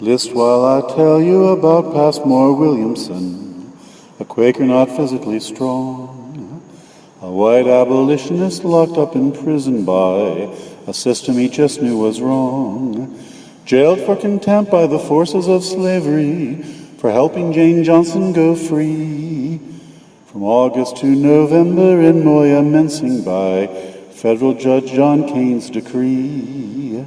List while I tell you about Passmore Williamson, a Quaker not physically strong, a white abolitionist locked up in prison by a system he just knew was wrong, jailed for contempt by the forces of slavery for helping Jane Johnson go free. From August to November in Moyamensing by Federal Judge John Kane's decree.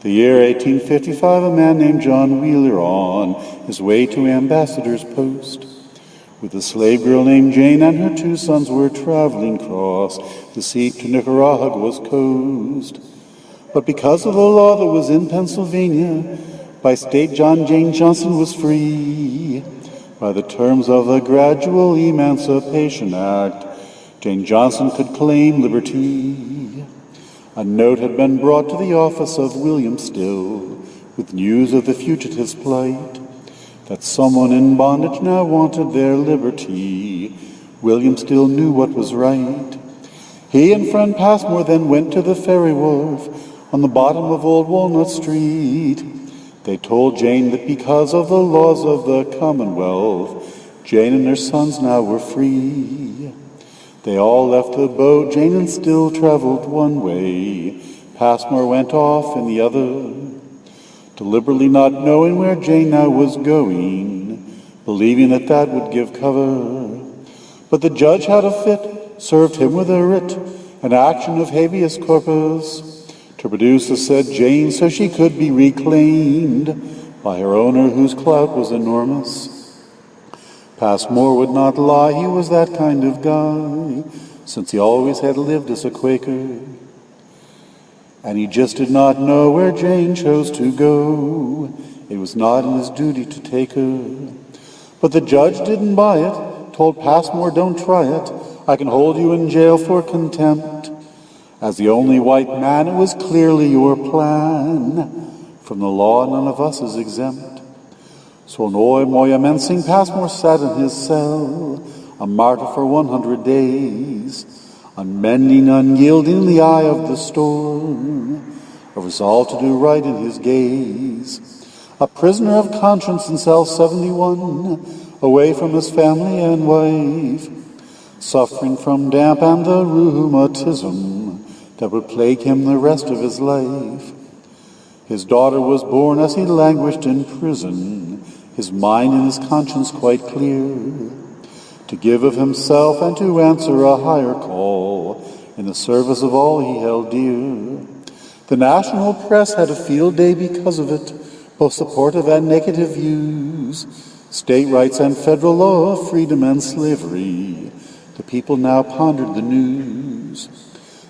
The year 1855, a man named John Wheeler on his way to ambassador's post, with a slave girl named Jane and her 2 sons were traveling across the sea to Nicaragua's coast. But because of the law that was in Pennsylvania, by state Jane Johnson was free. By the terms of the Gradual Emancipation Act, Jane Johnson could claim liberty. A note had been brought to the office of William Still with news of the fugitive's plight, that someone in bondage now wanted their liberty. William Still knew what was right. He and friend Passmore then went to the ferry wharf on the bottom of Old Walnut Street. They told Jane that because of the laws of the Commonwealth, Jane and her sons now were free. They all left the boat, Jane and Still traveled one way. Passmore went off in the other, deliberately not knowing where Jane now was going, believing that that would give cover. But the judge had a fit, served him with a writ, an action of habeas corpus, to produce the said Jane so she could be reclaimed by her owner whose clout was enormous. Passmore would not lie, he was that kind of guy, since he always had lived as a Quaker. And he just did not know where Jane chose to go. It was not in his duty to take her. But the judge didn't buy it, told Passmore, don't try it. I can hold you in jail for contempt. As the only white man, it was clearly your plan. From the law, none of us is exempt. So in Moyamensing, Passmore sat in his cell, a martyr for 100 days, unmending, unyielding in the eye of the storm, a resolve to do right in his gaze, a prisoner of conscience in cell 71, away from his family and wife, suffering from damp and the rheumatism that would plague him the rest of his life. His daughter was born as he languished in prison, his mind and his conscience quite clear, to give of himself and to answer a higher call in the service of all he held dear. The national press had a field day because of it, both supportive and negative views, state rights and federal law, freedom and slavery. The people now pondered the news.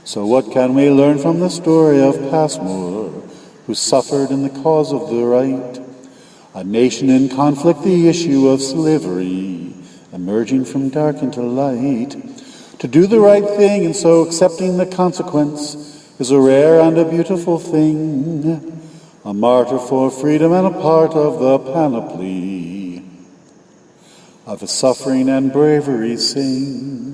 So what can we learn from the story of Passmore, who suffered in the cause of the right? A nation in conflict, the issue of slavery, emerging from dark into light. To do the right thing and so accepting the consequence is a rare and a beautiful thing. A martyr for freedom and a part of the panoply of his suffering and bravery sing.